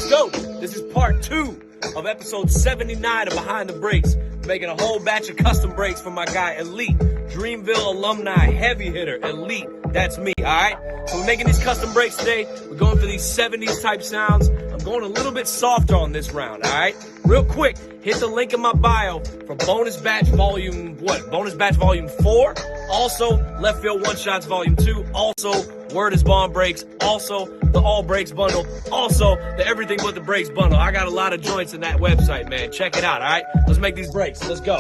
let's go. This is part 2 of episode 79 of Behind the Brakes. Making a whole batch of custom brakes for my guy, Elite. Dreamville alumni, heavy hitter, Elite. That's me, all right? So we're making these custom brakes today. We're going for these 70s type sounds. I'm going a little bit softer on this round, all right? Real quick, hit the link in my bio for bonus batch volume, Bonus batch volume 4. Also, Left Field One Shots volume 2. Also, Word is Bond Brakes. Also, the All Brakes bundle. Also, the Everything But the Brakes bundle. I got a lot of joints in that website, man. Check it out, all right? Let's make these brakes. Let's go.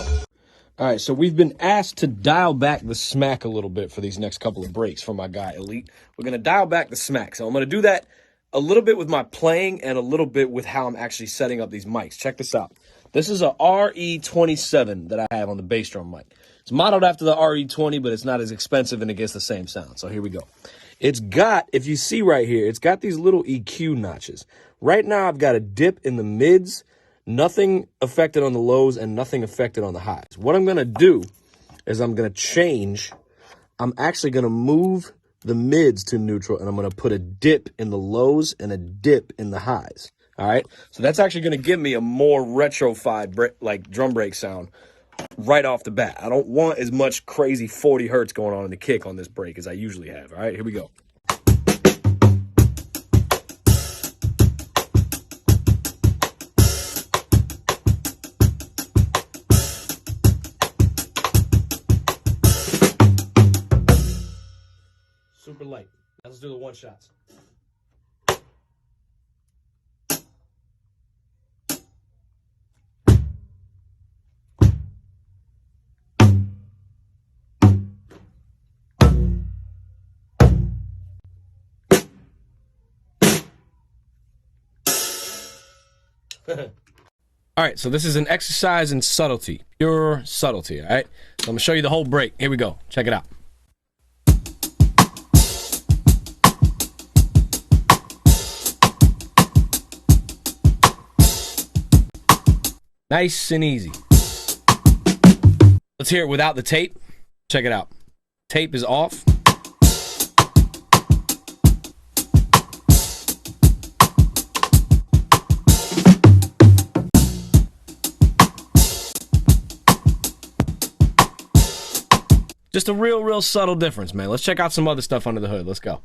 All right, so we've been asked to dial back the smack a little bit for these next couple of brakes from my guy, Elite. We're going to dial back the smack. So I'm going to do that a little bit with my playing and a little bit with how I'm actually setting up these mics. Check this out. This is a RE27 that I have on the bass drum mic. It's modeled after the RE20, but it's not as expensive and it gets the same sound. So here we go. It's got, if you see right here, it's got these little EQ notches. Right now I've got a dip in the mids, nothing affected on the lows and nothing affected on the highs. What I'm going to do is I'm going to change. I'm actually going to move the mids to neutral and I'm going to put a dip in the lows and a dip in the highs. All right. So that's actually going to give me a more retrofied like drum break sound right off the bat. I don't want as much crazy 40 hertz going on in the kick on this break as I usually have. All right, here we go. Super light. Now let's do the one shots. All right, so this is an exercise in subtlety, pure subtlety, all right? So I'm going to show you the whole break. Here we go. Check it out. Nice and easy. Let's hear it without the tape. Check it out. Tape is off. Just a real subtle difference, man. Let's check out some other stuff under the hood. Let's go. All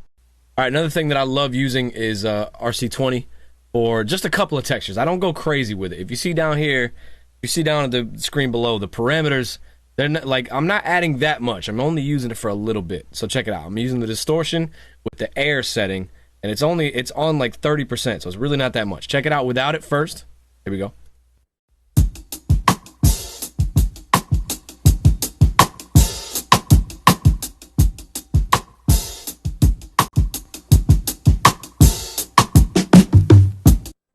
right, another thing that I love using is RC20 for just a couple of textures. I don't go crazy with it. If you see down here, if you see down at the screen below, the parameters, they're not, like, I'm not adding that much. I'm only using it for a little bit. So check it out. I'm using the distortion with the air setting, and it's on like 30%, so it's really not that much. Check it out without it first. Here we go.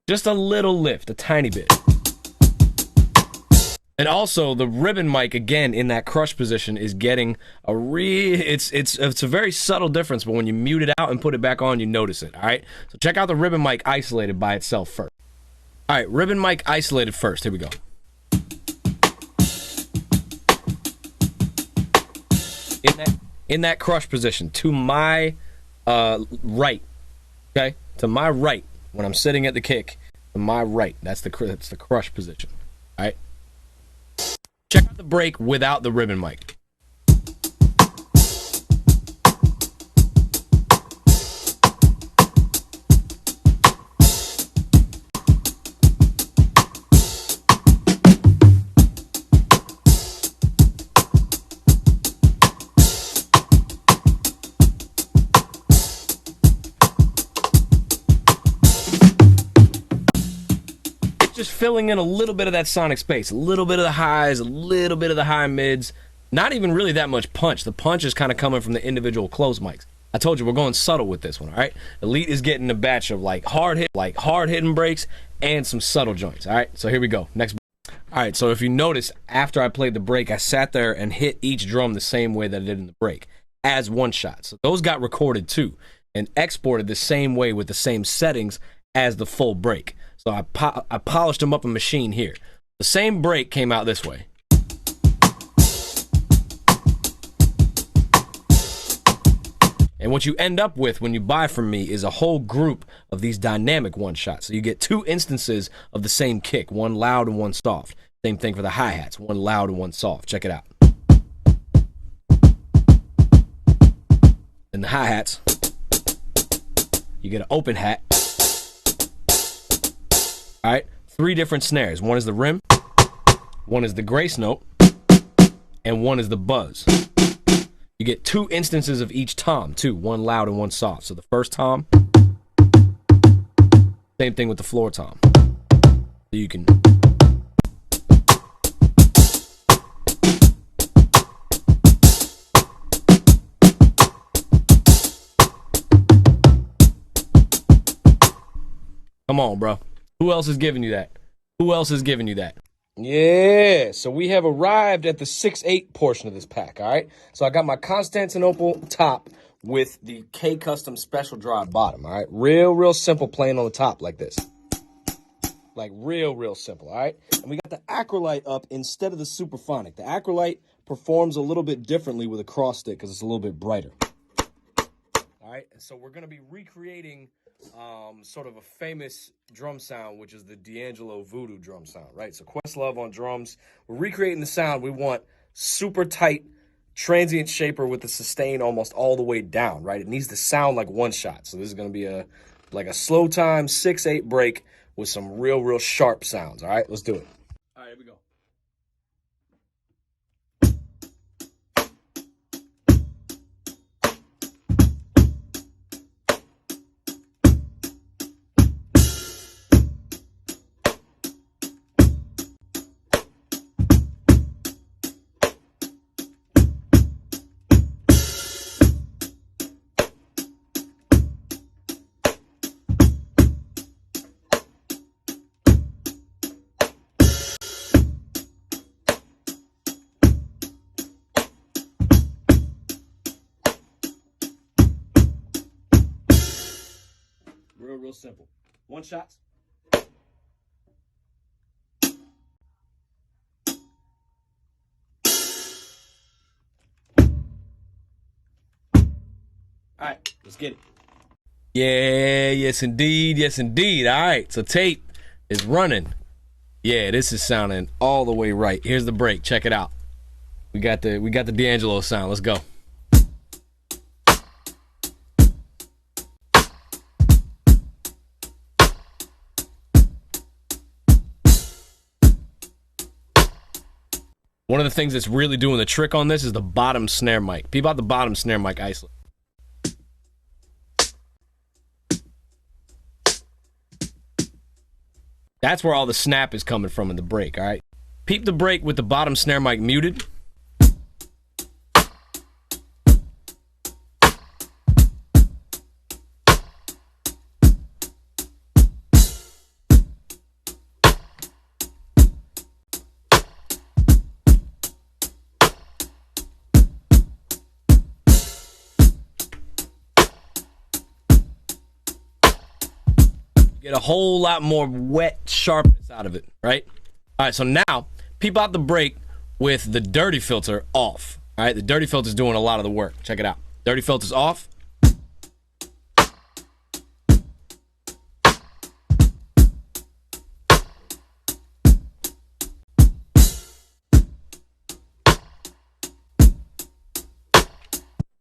Just a little lift, a tiny bit. And also, the ribbon mic, again, in that crush position, is getting a it's a very subtle difference, but when you mute it out and put it back on, you notice it, all right? So check out the ribbon mic isolated by itself first. All right, ribbon mic isolated first. Here we go. In that crush position, to my right, okay? To my right. When I'm sitting at the kick, to my right, that's the crush position. All right. Check out the break without the ribbon mic. Just filling in a little bit of that sonic space, a little bit of the highs, a little bit of the high mids, not even really that much punch. The punch is kind of coming from the individual close mics. I told you we're going subtle with this one, all right? Elite is getting a batch of like hard hitting breaks and some subtle joints, all right? So here we go. Next. All right, so if you notice, after I played the break, I sat there and hit each drum the same way that I did in the break as one shot. So those got recorded too and exported the same way with the same settings as the full break. So I polished them up a machine here. The same break came out this way. And what you end up with when you buy from me is a whole group of these dynamic one-shots. So you get 2 instances of the same kick, one loud and one soft. Same thing for the hi-hats, one loud and one soft. Check it out. And the hi-hats, you get an open hat. All right, 3 different snares. One is the rim, one is the grace note, and one is the buzz. You get 2 instances of each tom, too. One loud and one soft. So the first tom, same thing with the floor tom. So you can... Come on, bro. Who else is giving you that? Who else is giving you that? Yeah, so we have arrived at the 6/8 portion of this pack, all right? So I got my Constantinople top with the K Custom Special Drive bottom, all right? Real simple playing on the top like this. Like real simple, all right? And we got the Acrolite up instead of the Superphonic. The Acrolite performs a little bit differently with a cross stick because it's a little bit brighter. All right, and so we're going to be recreating sort of a famous drum sound, which is the D'Angelo Voodoo drum sound, right? So Questlove on drums. We're recreating the sound. We want super tight transient shaper with the sustain almost all the way down, right? It needs to sound like one shot. So this is going to be like a slow time 6/8 break with some real sharp sounds, all right? Let's do it. All right, here we go. Real simple. One shots. All right, let's get it. Yeah, yes indeed, yes indeed. All right, so tape is running. Yeah, this is sounding all the way right. Here's the break. Check it out. We got the D'Angelo sound. Let's go. One of the things that's really doing the trick on this is the bottom snare mic. Peep out the bottom snare mic isolate. That's where all the snap is coming from in the break, all right? Peep the break with the bottom snare mic muted. Get a whole lot more wet sharpness out of it, right? All right, so now, peep out the break with the dirty filter off. All right, the dirty filter is doing a lot of the work. Check it out. Dirty filter's off.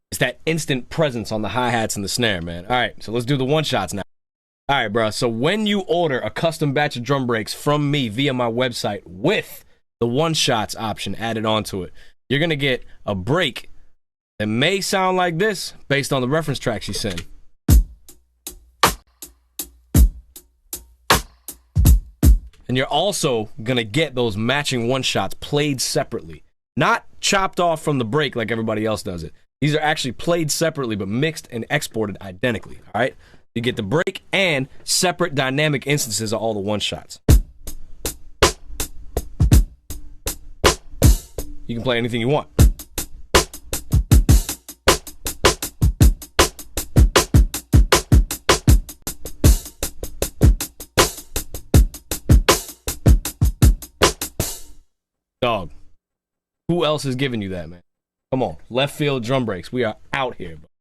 It's that instant presence on the hi-hats and the snare, man. All right, so let's do the one-shots now. All right, bro. So when you order a custom batch of drum breaks from me via my website with the one-shots option added onto it, you're going to get a break that may sound like this based on the reference tracks you send. And you're also going to get those matching one-shots played separately. Not chopped off from the break like everybody else does it. These are actually played separately but mixed and exported identically, all right? You get the break and separate dynamic instances of all the one-shots. You can play anything you want. Dog, who else is giving you that, man? Come on, left field drum breaks. We are out here, bro.